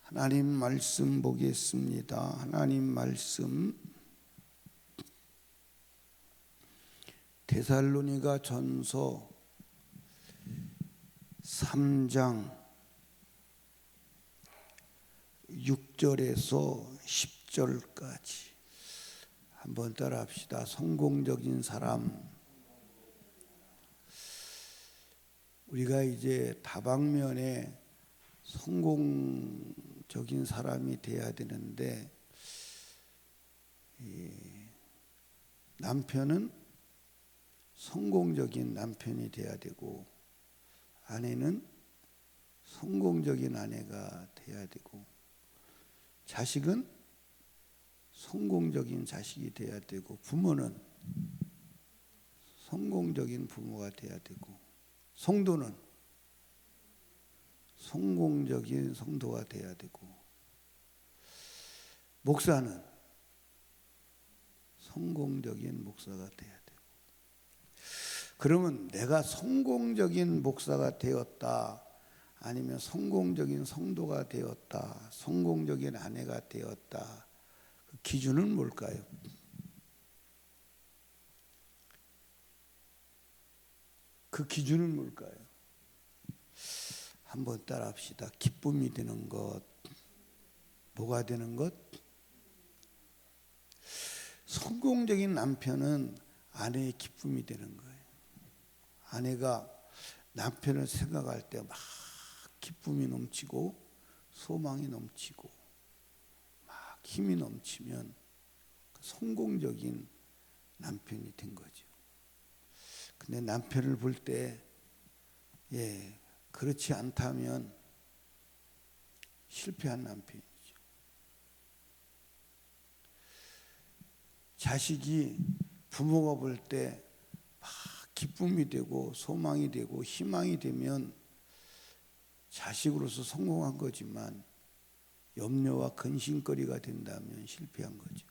하나님 말씀 보겠습니다. 하나님 말씀 데살로니가 전서 3장 6절에서 10절까지 한번 따라 합시다. 성공적인 사람. 우리가 이제 다방면에 성공적인 사람이 돼야 되는데, 남편은 성공적인 남편이 돼야 되고, 아내는 성공적인 아내가 돼야 되고, 자식은 성공적인 자식이 돼야 되고, 부모는 성공적인 부모가 돼야 되고, 성도는 성공적인 성도가 돼야 되고, 목사는 성공적인 목사가 돼야 되고. 그러면 내가 성공적인 목사가 되었다, 아니면 성공적인 성도가 되었다, 성공적인 아내가 되었다, 그 기준은 뭘까요? 그 기준은 뭘까요? 한번 따라 합시다. 기쁨이 되는 것. 뭐가 되는 것? 성공적인 남편은 아내의 기쁨이 되는 거예요. 아내가 남편을 생각할 때 막 기쁨이 넘치고 소망이 넘치고 막 힘이 넘치면 성공적인 남편이 된 거죠. 근데 남편을 볼 때 그렇지 않다면 실패한 남편이죠. 자식이 부모가 볼 때 막 기쁨이 되고 소망이 되고 희망이 되면 자식으로서 성공한 거지만, 염려와 근심거리가 된다면 실패한 거죠.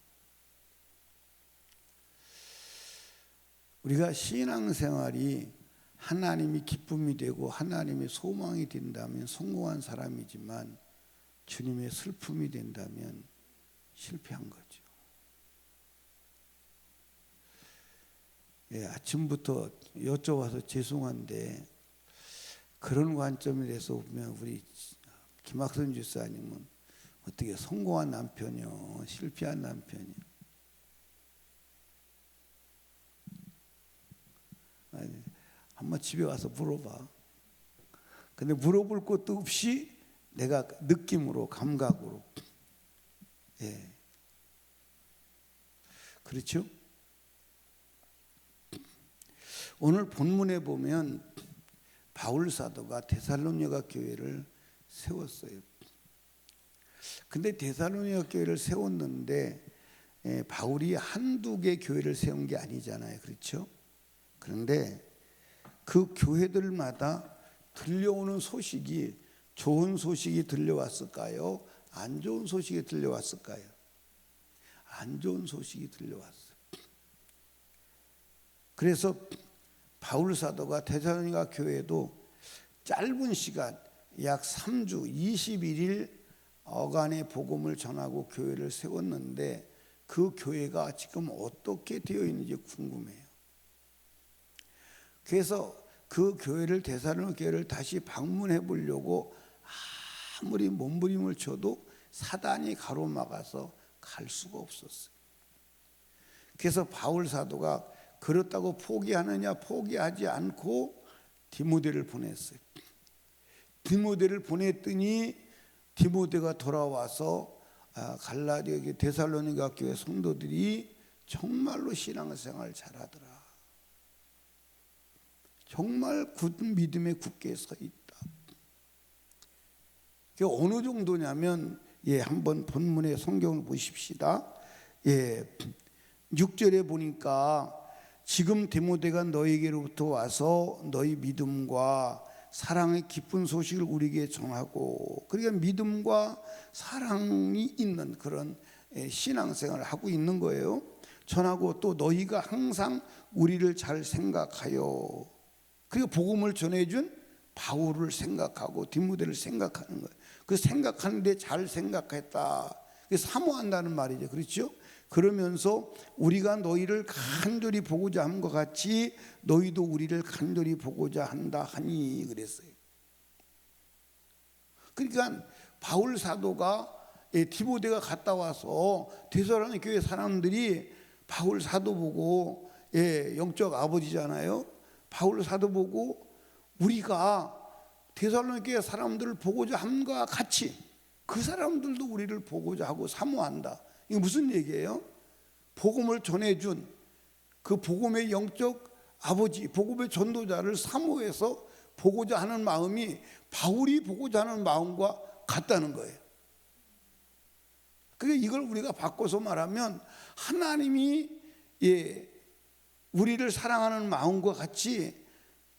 우리가 신앙생활이 하나님이 기쁨이 되고 하나님의 소망이 된다면 성공한 사람이지만, 주님의 슬픔이 된다면 실패한 거죠. 아침부터 여쭤봐서 죄송한데, 그런 관점에 대해서 보면 우리 김학선 집사님은 어떻게 성공한 남편이요, 실패한 남편이요? 한번 집에 와서 물어봐. 근데 물어볼 것도 없이 내가 느낌으로, 감각으로. 그렇죠? 오늘 본문에 보면 바울 사도가 데살로니가 교회를 세웠어요. 근데 데살로니가 교회를 세웠는데 바울이 한두 개 교회를 세운 게 아니잖아요. 그렇죠? 그런데 그 교회들마다 들려오는 소식이 좋은 소식이 들려왔을까요? 안 좋은 소식이 들려왔을까요? 안 좋은 소식이 들려왔어요. 그래서 바울 사도가 데살로니가 교회도 짧은 시간, 약 3주 21일 어간의 복음을 전하고 교회를 세웠는데, 그 교회가 지금 어떻게 되어 있는지 궁금해요. 그래서 그 교회를, 데살로니가 교회를 다시 방문해 보려고 아무리 몸부림을 쳐도 사단이 가로막아서 갈 수가 없었어요. 그래서 바울 사도가 그렇다고 포기하느냐, 포기하지 않고 디모데를 보냈어요. 디모데를 보냈더니 디모데가 돌아와서 갈라디아 데살로니가 교회 성도들이 정말로 신앙생활 잘하더라, 정말 굳은 믿음에 굳게 서 있다. 그게 어느 정도냐면, 한번 본문의 성경을 보십시다. 6절에 보니까, 지금 디모데가 너희에게로부터 와서 너희 믿음과 사랑의 기쁜 소식을 우리에게 전하고, 그러니까 믿음과 사랑이 있는 그런 신앙생활을 하고 있는 거예요. 전하고, 또 너희가 항상 우리를 잘 생각하여, 그리고 복음을 전해준 바울을 생각하고 디모데를 생각하는 거예요. 그 생각하는데 잘 생각했다. 사모한다는 말이죠. 그렇죠? 그러면서 우리가 너희를 간절히 보고자 함과 같이 너희도 우리를 간절히 보고자 한다 하니 그랬어요. 그러니까 바울 사도가 디모데가 갔다 와서 데살로니가 교회 사람들이 바울 사도 보고 영적 아버지잖아요. 바울 사도 보고 우리가 데살로니가 교회 사람들을 보고자 함과 같이 그 사람들도 우리를 보고자 하고 사모한다. 이게 무슨 얘기예요? 복음을 전해준 그 복음의 영적 아버지, 복음의 전도자를 사모해서 보고자 하는 마음이 바울이 보고자 하는 마음과 같다는 거예요. 그러니까 이걸 우리가 바꿔서 말하면 하나님이 우리를 사랑하는 마음과 같이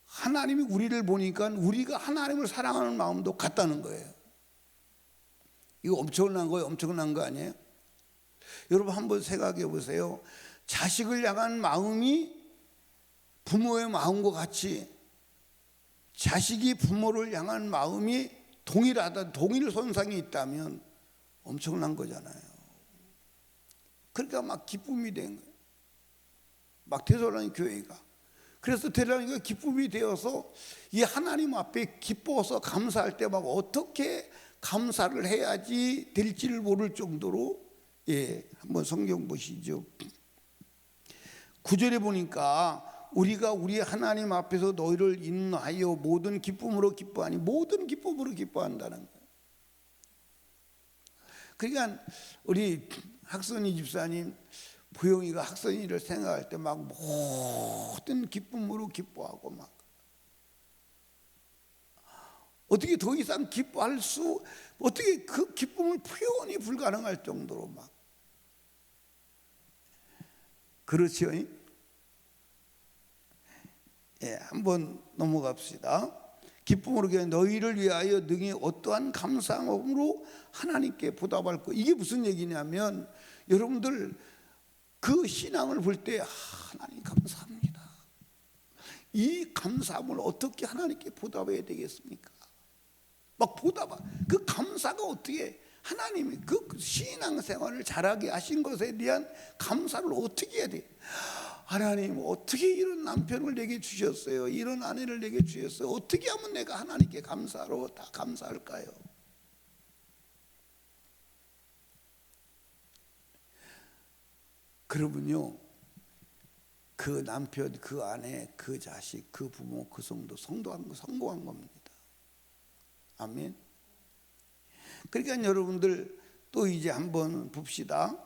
하나님이 우리를 보니까 우리가 하나님을 사랑하는 마음도 같다는 거예요. 이거 엄청난 거예요. 엄청난 거 아니에요? 여러분 한번 생각해 보세요. 자식을 향한 마음이 부모의 마음과 같이 자식이 부모를 향한 마음이 동일하다, 동일 선상에 있다면 엄청난 거잖아요. 그러니까 막 기쁨이 된 거예요. 막 데살로니가 교회가. 그래서 데살로니가 기쁨이 되어서 이 하나님 앞에 기뻐서 감사할 때 막 어떻게 감사를 해야지 될지를 모를 정도로 한번 성경 보시죠. 9절에 보니까 우리가 우리 하나님 앞에서 너희를 인하여 모든 기쁨으로 기뻐하니 모든 기쁨으로 기뻐한다는 거예요. 그러니까 우리 학선이 집사님 보영이가 학선이를 생각할 때 막 모든 기쁨으로 기뻐하고 막 어떻게 더 이상 기뻐할 수 어떻게 그 기쁨을 표현이 불가능할 정도로 막 그렇죠? 한번 넘어갑시다. 기쁨으로 너희를 위하여 능히 어떠한 감사함으로 하나님께 보답할 것. 이게 무슨 얘기냐면 여러분들 그 신앙을 볼 때 하나님 감사합니다. 이 감사함을 어떻게 하나님께 보답해야 되겠습니까? 막 보답, 그 감사가 어떻게 하나님이 그 신앙생활을 잘하게 하신 것에 대한 감사를 어떻게 해야 돼? 하나님 어떻게 이런 남편을 내게 주셨어요? 이런 아내를 내게 주셨어요? 어떻게 하면 내가 하나님께 감사로 다 감사할까요? 그러면요 그 남편, 그 아내, 그 자식, 그 부모, 그 성공한 겁니다. 아멘. 그러니까 여러분들 또 이제 한번 봅시다.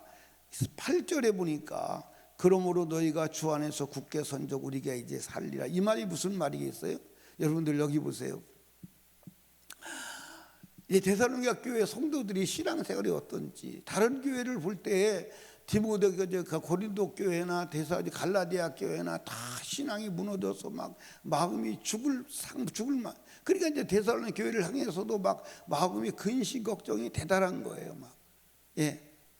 8절에 보니까 그러므로 너희가 주 안에서 굳게 선져 우리가 이제 살리라. 이 말이 무슨 말이겠어요? 여러분들 여기 보세요. 이 데살로니가 교회 성도들이 신앙생활이 어떤지 다른 교회를 볼 때 디모데가 고린도 교회나 갈라디아 교회나 다 신앙이 무너져서 막 마음이 죽을 만. 그러니까 이제 데살로니가 교회를 향해서도 막 마음이 근심 걱정이 대단한 거예요. 막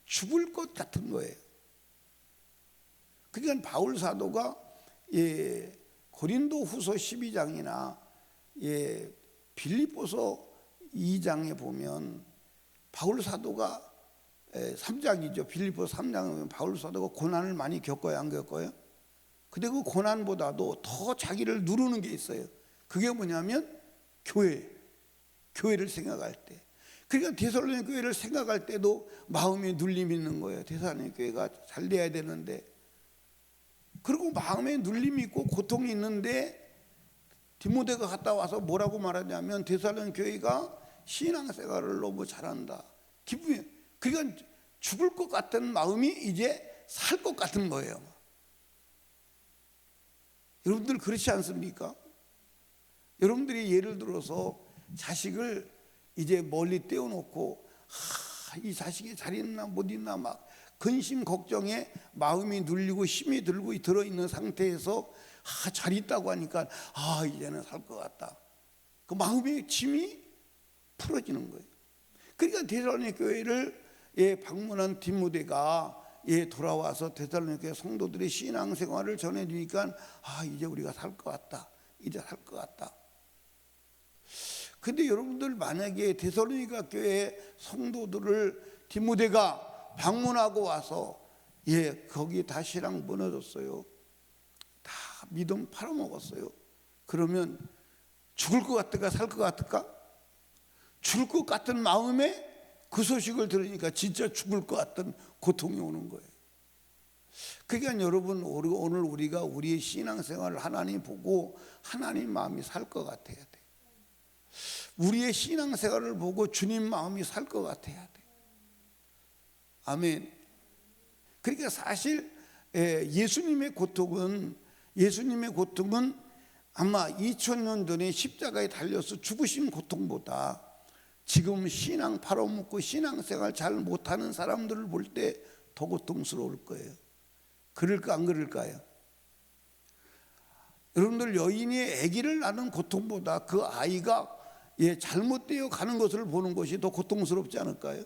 죽을 것 같은 거예요. 그러니까 바울 사도가 고린도후서 12장이나 빌립보서 2장에 보면 바울 사도가 3장이죠. 빌립보서 3장에 보면 바울 사도가 고난을 많이 겪어요, 안 겪어요? 근데 그 고난보다도 더 자기를 누르는 게 있어요. 그게 뭐냐면 교회를 생각할 때. 그러니까 데살로니가 교회를 생각할 때도 마음에 눌림이 있는 거예요. 데살로니가 교회가 잘 돼야 되는데. 그리고 마음에 눌림이 있고 고통이 있는데 디모데가 갔다 와서 뭐라고 말하냐면 데살로니가 교회가 신앙생활을 너무 잘한다. 기쁨이. 그러니까 죽을 것 같은 마음이 이제 살 것 같은 거예요. 여러분들 그렇지 않습니까? 여러분들이 예를 들어서 자식을 이제 멀리 떼어놓고 이 자식이 잘 있나 못 있나 막 근심 걱정에 마음이 눌리고 힘이 들어있는 상태에서 잘 있다고 하니까 이제는 살 것 같다. 그 마음의 짐이 풀어지는 거예요. 그러니까 데살로니가 교회를 방문한 디모데가 돌아와서 데살로니가 성도들의 신앙생활을 전해주니까 이제 우리가 살 것 같다. 이제 살 것 같다. 근데 여러분들 만약에 데살로니가 교회 성도들을 디모데가 방문하고 와서 거기 다 신앙 무너졌어요. 다 믿음 팔아먹었어요. 그러면 죽을 것 같을까 살 것 같을까? 죽을 것 같은 마음에 그 소식을 들으니까 진짜 죽을 것 같은 고통이 오는 거예요. 그러니까 여러분, 오늘 우리가 우리의 신앙생활을 하나님 보고 하나님 마음이 살 것 같아야 돼. 우리의 신앙생활을 보고 주님 마음이 살 것 같아야 돼. 아멘. 그러니까 사실 예수님의 고통은 아마 2000년 전에 십자가에 달려서 죽으신 고통보다 지금 신앙 팔아먹고 신앙생활 잘 못하는 사람들을 볼 때 더 고통스러울 거예요. 그럴까 안 그럴까요? 여러분들, 여인이 아기를 낳는 고통보다 그 아이가 잘못되어 가는 것을 보는 것이 더 고통스럽지 않을까요?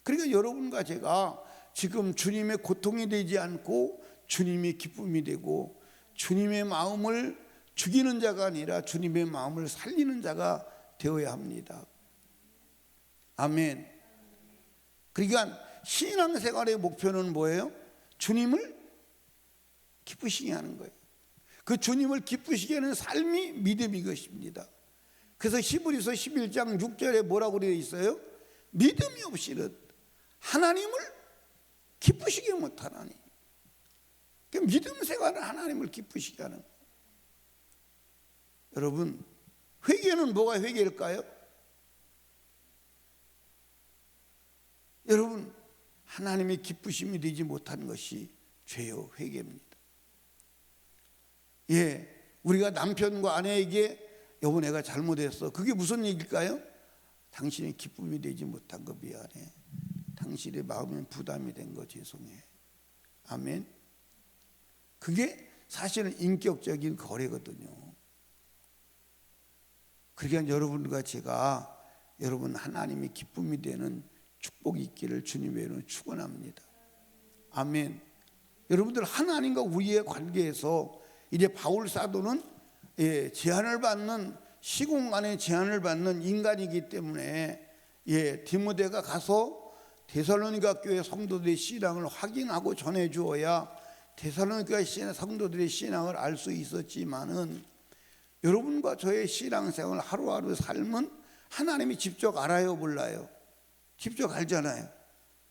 그러니까 여러분과 제가 지금 주님의 고통이 되지 않고 주님의 기쁨이 되고 주님의 마음을 죽이는 자가 아니라 주님의 마음을 살리는 자가 되어야 합니다. 아멘. 그러니까 신앙생활의 목표는 뭐예요? 주님을 기쁘시게 하는 거예요. 그 주님을 기쁘시게 하는 삶이 믿음이 것입니다. 그래서 히브리서 11장 6절에 뭐라고 되어 있어요? 믿음이 없이는 하나님을 기쁘시게 못하나니. 그러니까 믿음 생활은 하나님을 기쁘시게 하는 거예요. 여러분, 회개는 뭐가 회개일까요? 여러분, 하나님의 기쁘심이 되지 못한 것이 죄요, 회개입니다. 우리가 남편과 아내에게 여보 내가 잘못했어, 그게 무슨 얘기일까요? 당신의 기쁨이 되지 못한 거 미안해, 당신의 마음에 부담이 된 거 죄송해. 아멘. 그게 사실은 인격적인 거래거든요. 그러니까 여러분과 제가 여러분 하나님의 기쁨이 되는 축복이 있기를 주님의 이름으로 축원합니다. 아멘. 여러분들, 하나님과 우리의 관계에서 이제 바울 사도는 제한을 받는, 시공간에 제한을 받는 인간이기 때문에 디모데가 가서 데살로니가 교회 성도들의 신앙을 확인하고 전해 주어야 데살로니가 성도들의 신앙을 알 수 있었지만은, 여러분과 저의 신앙생활 하루하루 삶은 하나님이 직접 알아요, 몰라요? 직접 알잖아요.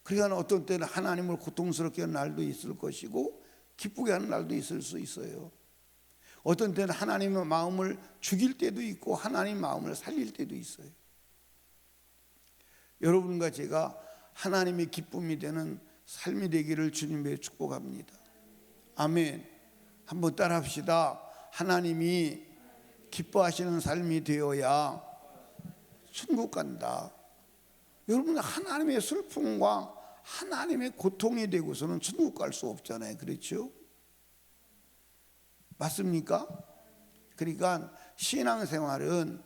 그러니까 어떤 때는 하나님을 고통스럽게 하는 날도 있을 것이고 기쁘게 하는 날도 있을 수 있어요. 어떤 때는 하나님의 마음을 죽일 때도 있고 하나님 마음을 살릴 때도 있어요. 여러분과 제가 하나님의 기쁨이 되는 삶이 되기를 주님의 축복합니다. 아멘. 한번 따라 합시다. 하나님이 기뻐하시는 삶이 되어야 천국 간다. 여러분, 하나님의 슬픔과 하나님의 고통이 되고서는 천국 갈 수 없잖아요. 그렇죠? 맞습니까? 그러니까 신앙생활은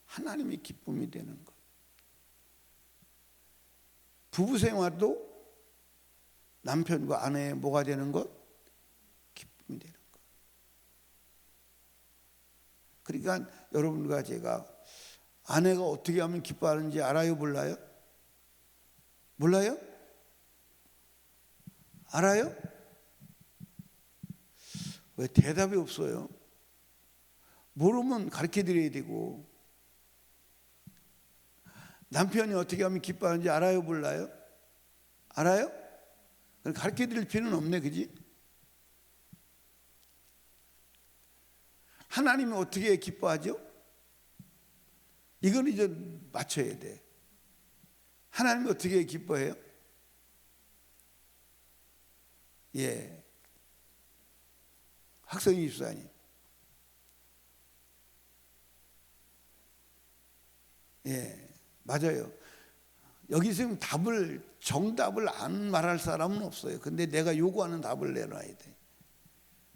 하나님의 기쁨이 되는 것. 부부생활도 남편과 아내의 뭐가 되는 것? 기쁨이 되는 것. 그러니까 여러분과 제가 아내가 어떻게 하면 기뻐하는지 알아요, 몰라요? 몰라요? 알아요? 왜 대답이 없어요? 모르면 가르쳐 드려야 되고. 남편이 어떻게 하면 기뻐하는지 알아요, 몰라요? 알아요? 가르쳐 드릴 필요는 없네, 그지? 하나님이 어떻게 기뻐하죠? 이건 이제 맞춰야 돼. 하나님이 어떻게 기뻐해요? 학생이 집사님. 맞아요. 여기 지금 정답을 안 말할 사람은 없어요. 근데 내가 요구하는 답을 내놔야 돼.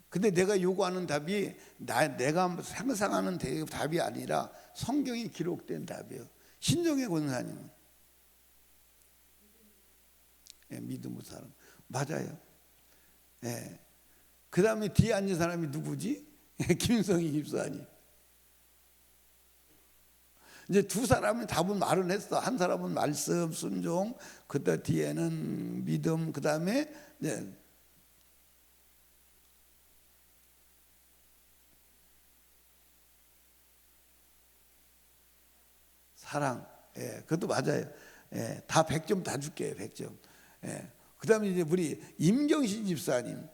근데 내가 요구하는 답이 내가 상상하는 답이 아니라 성경에 기록된 답이에요. 신정의 권사님은 믿음의 사람 맞아요. 그 다음에 뒤에 앉은 사람이 누구지? 김성희 집사님. 이제 두 사람은 답은 말은 했어. 한 사람은 말씀, 순종, 그다음 뒤에는 믿음, 그 다음에 사랑. 예, 그것도 맞아요. 예, 다 100점 다 줄게요. 100점. 예, 그 다음에 이제 우리 임경신 집사님.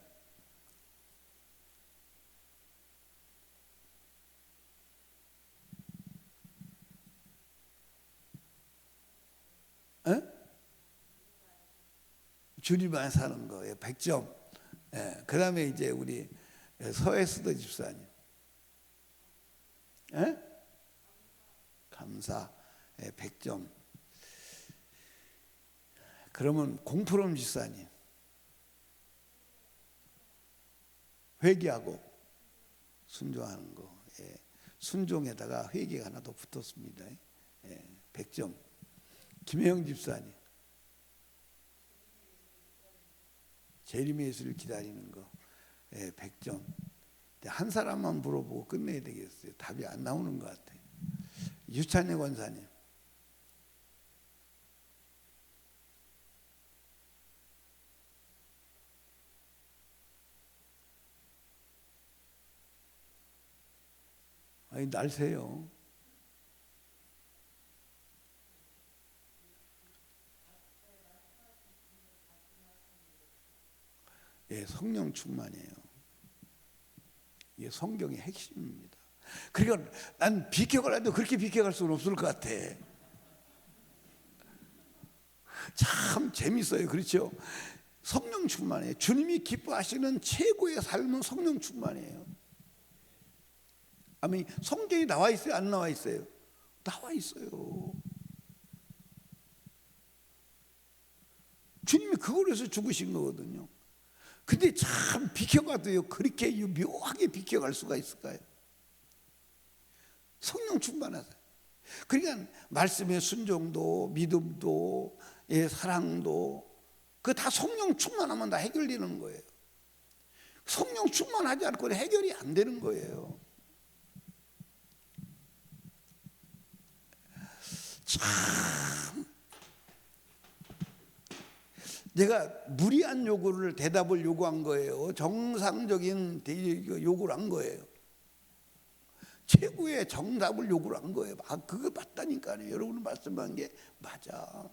예? 주님 안에 사는 거. 예, 100점. 예, 그 다음에 이제 우리 서혜수도 집사님. 예? 감사. 예, 100점. 그러면 공프롬 집사님. 회개하고 순종하는 거. 예, 순종에다가 회개가 하나 더 붙었습니다. 예, 100점. 김혜영 집사님. 재림의 예수를 기다리는 거. 예, 100점. 한 사람만 물어보고 끝내야 되겠어요. 답이 안 나오는 것 같아요. 유찬혜 권사님. 아니, 날새요. 예, 성령 충만이에요. 이게 성경의 핵심입니다. 그러니까 난 비켜가라도 그렇게 비켜갈 수는 없을 것 같아. 참 재밌어요. 그렇죠? 성령 충만이에요. 주님이 기뻐하시는 최고의 삶은 성령 충만이에요. 아니, 성경이 나와 있어요? 안 나와 있어요? 나와 있어요. 주님이 그걸 위해서 죽으신 거거든요. 근데 참 비켜가도요, 그렇게 묘하게 비켜갈 수가 있을까요? 성령 충만하세요. 그러니까 말씀의 순종도 믿음도 사랑도 그 다 성령 충만하면 다 해결되는 거예요. 성령 충만하지 않고는 해결이 안 되는 거예요. 참 내가 무리한 요구를 대답을 요구한 거예요. 정상적인 요구를 한 거예요. 최고의 정답을 요구를 한 거예요. 그거 맞다니까요. 여러분은 말씀한 게 맞아.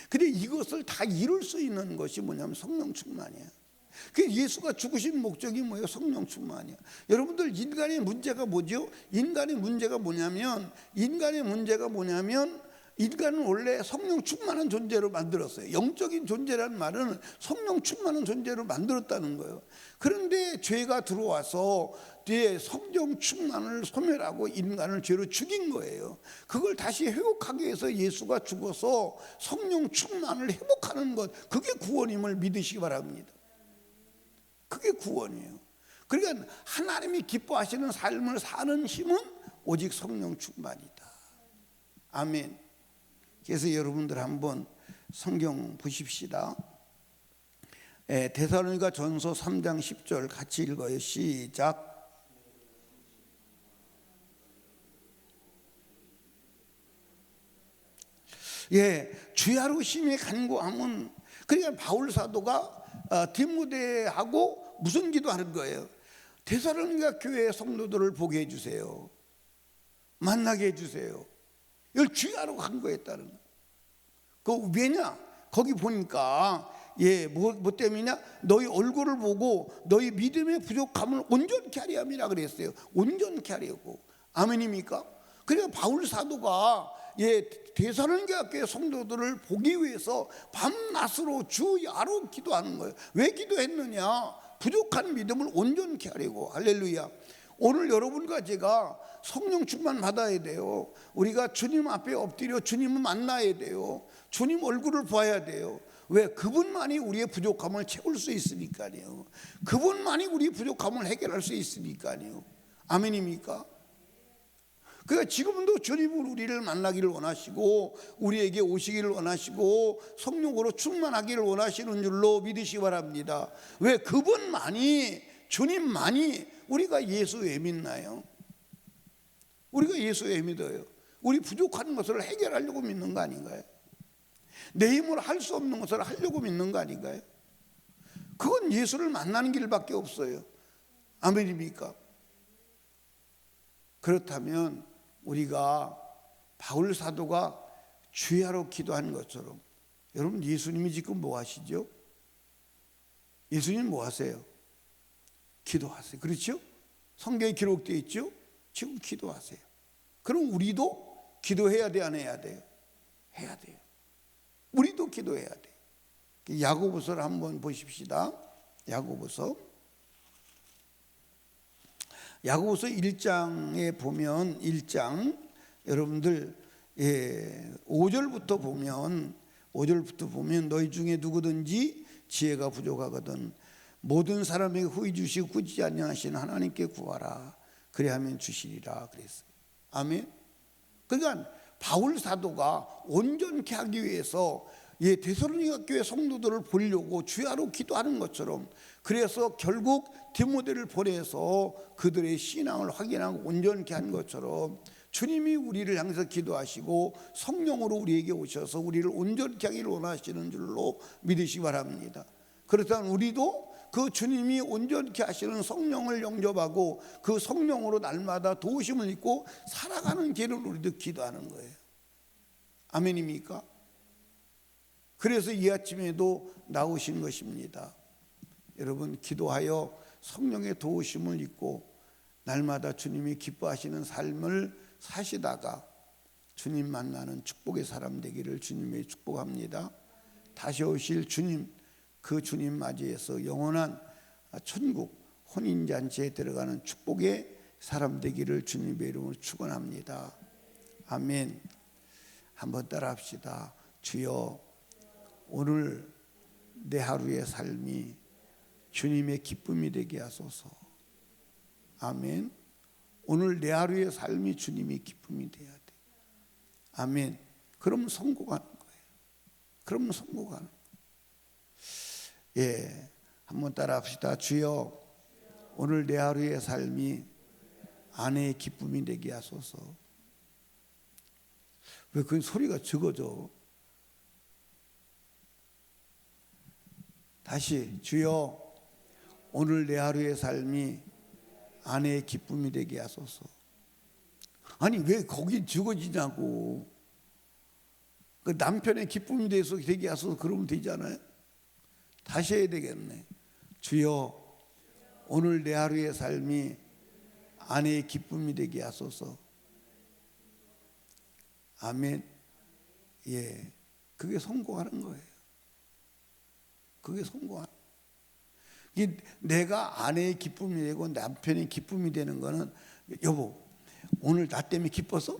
근데 이것을 다 이룰 수 있는 것이 뭐냐면 성령 충만이야. 그 예수가 죽으신 목적이 뭐예요? 성령 충만이야. 여러분들 인간의 문제가 뭐죠? 인간의 문제가 뭐냐면 인간은 원래 성령 충만한 존재로 만들었어요. 영적인 존재라는 말은 성령 충만한 존재로 만들었다는 거예요. 그런데 죄가 들어와서 뒤에 성령 충만을 소멸하고 인간을 죄로 죽인 거예요. 그걸 다시 회복하기 위해서 예수가 죽어서 성령 충만을 회복하는 것, 그게 구원임을 믿으시기 바랍니다. 그게 구원이에요. 그러니까 하나님이 기뻐하시는 삶을 사는 힘은 오직 성령 충만이다. 아멘. 그래서 여러분들 한번 성경 보십시다. 데살로니가 전서 3장 10절 같이 읽어요. 시작. 예, 주야로 심히 간구함은, 그러니까 바울 사도가 디모데하고 무슨 기도하는 거예요? 데살로니가 교회 성도들을 보게 해주세요. 만나게 해주세요. 이걸 주야로 간구했다는 거예요. 그 왜냐? 거기 보니까 뭐 때문이냐? 너희 얼굴을 보고 너희 믿음의 부족함을 온전케 하려 함이라 그랬어요. 온전케 하려고. 아멘입니까? 그러니까 바울 사도가 데살로니가 교회 성도들을 보기 위해서 밤낮으로 주야로 기도하는 거예요. 왜 기도했느냐? 부족한 믿음을 온전케 하려고. 할렐루야. 오늘 여러분과 제가 성령 충만 받아야 돼요. 우리가 주님 앞에 엎드려 주님을 만나야 돼요. 주님 얼굴을 봐야 돼요. 왜? 그분만이 우리의 부족함을 채울 수 있으니까요. 그분만이 우리의 부족함을 해결할 수 있으니까요. 아멘입니까? 그러니까 지금도 주님은 우리를 만나기를 원하시고 우리에게 오시기를 원하시고 성령으로 충만하기를 원하시는 줄로 믿으시기 바랍니다. 왜? 그분만이, 주님만이 우리가 예수 왜 믿나요? 우리가 예수 왜 믿어요? 우리 부족한 것을 해결하려고 믿는 거 아닌가요? 내 힘으로 할 수 없는 것을 하려고 믿는 거 아닌가요? 그건 예수를 만나는 길밖에 없어요. 아멘입니까? 그렇다면 우리가 바울 사도가 주야로 기도한 것처럼, 여러분 예수님이 지금 뭐 하시죠? 예수님 뭐 하세요? 기도하세요. 그렇죠? 성경에 기록되어 있죠? 지금 기도하세요. 그럼 우리도 기도해야 돼, 안 해야 돼요? 해야 돼요. 우리도 기도해야 돼요. 야고보서를 한번 보십시다. 야고보서 1장에 보면 1장 여러분들 5절부터 보면 너희 중에 누구든지 지혜가 부족하거든 모든 사람에게 후히 주시고 꾸짖지 아니하시는 하나님께 구하라 그리하면 주시리라 그랬어요. 아멘. 그러니까 바울 사도가 온전케 하기 위해서 데살로니가 교회 성도들을 보려고 주야로 기도하는 것처럼, 그래서 결국 디모데를 보내서 그들의 신앙을 확인하고 온전케 한 것처럼 주님이 우리를 향해서 기도하시고 성령으로 우리에게 오셔서 우리를 온전케 하기를 원하시는 줄로 믿으시기 바랍니다. 그렇다면 우리도 그 주님이 온전케 하시는 성령을 영접하고 그 성령으로 날마다 도우심을 입고 살아가는 길을 우리도 기도하는 거예요. 아멘입니까? 그래서 이 아침에도 나오신 것입니다. 여러분 기도하여 성령의 도우심을 입고 날마다 주님이 기뻐하시는 삶을 사시다가 주님 만나는 축복의 사람 되기를 주님의 축복합니다. 다시 오실 주님, 그 주님 맞이해서 영원한 천국 혼인잔치에 들어가는 축복의 사람 되기를 주님의 이름으로 축원합니다. 아멘. 한번 따라합시다. 주여, 오늘 내 하루의 삶이 주님의 기쁨이 되게 하소서. 아멘. 오늘 내 하루의 삶이 주님의 기쁨이 돼야 돼. 아멘. 그러면 성공하는 거예요. 그러면 성공하는 거예요. 한번 따라합시다. 주여, 오늘 내 하루의 삶이 아내의 기쁨이 되게 하소서. 왜 그 소리가 적어져? 다시, 주여, 오늘 내 하루의 삶이 아내의 기쁨이 되게 하소서. 아니 왜 거기 적어지냐고. 그 남편의 기쁨이 되게 하소서 그러면 되잖아요. 다시 해야 되겠네. 주여, 오늘 내 하루의 삶이 아내의 기쁨이 되게 하소서. 아멘. 그게 성공하는 거예요. 그게 성공하는 거예요. 내가 아내의 기쁨이 되고 남편의 기쁨이 되는 거는, 여보 오늘 나 때문에 기뻤어?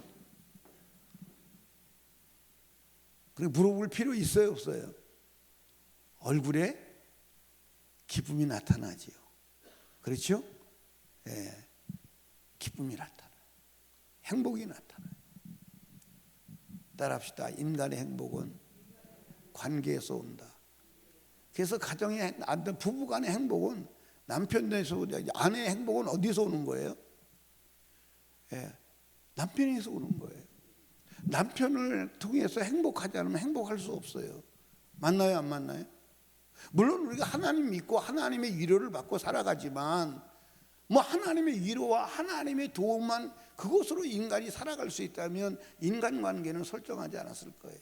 그리고 물어볼 필요 있어요 없어요? 얼굴에 기쁨이 나타나지요. 그렇죠? 기쁨이 나타나요. 행복이 나타나요. 따라합시다. 인간의 행복은 관계에서 온다. 그래서 가정의 부부간의 행복은 남편에서, 아내의 행복은 어디서 오는 거예요? 남편에서 오는 거예요. 남편을 통해서 행복하지 않으면 행복할 수 없어요. 맞나요, 안 맞나요? 물론 우리가 하나님 믿고 하나님의 위로를 받고 살아가지만, 하나님의 위로와 하나님의 도움만 그것으로 인간이 살아갈 수 있다면 인간관계는 설정하지 않았을 거예요.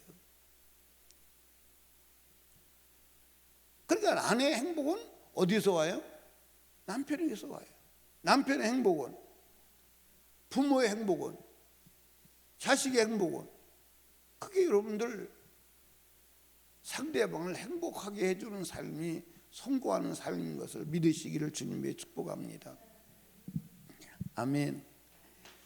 그러니까 아내의 행복은 어디서 와요? 남편에게서 와요. 남편의 행복은, 부모의 행복은, 자식의 행복은, 그게 여러분들 상대방을 행복하게 해주는 삶이 성공하는 삶인 것을 믿으시기를 주님의 축복합니다. 아멘.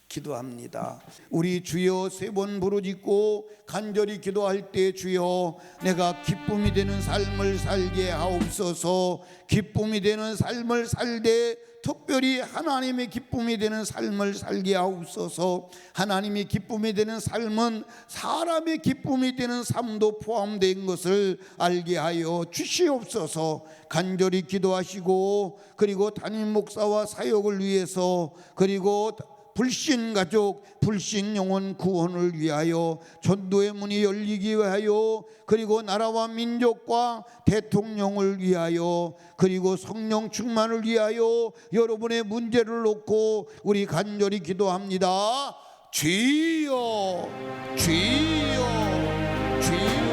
기도합니다. 우리 주여 세 번 부르짖고 간절히 기도할 때 주여 내가 기쁨이 되는 삶을 살게 하옵소서. 기쁨이 되는 삶을 살되 특별히 하나님의 기쁨이 되는 삶을 살게 하옵소서. 하나님의 기쁨이 되는 삶은 사람의 기쁨이 되는 삶도 포함된 것을 알게 하여 주시옵소서. 간절히 기도하시고 그리고 담임 목사와 사역을 위해서 그리고 불신 가족, 불신 영혼 구원을 위하여 전도의 문이 열리기 위하여 그리고 나라와 민족과 대통령을 위하여 그리고 성령 충만을 위하여 여러분의 문제를 놓고 우리 간절히 기도합니다. 주여 주여 주여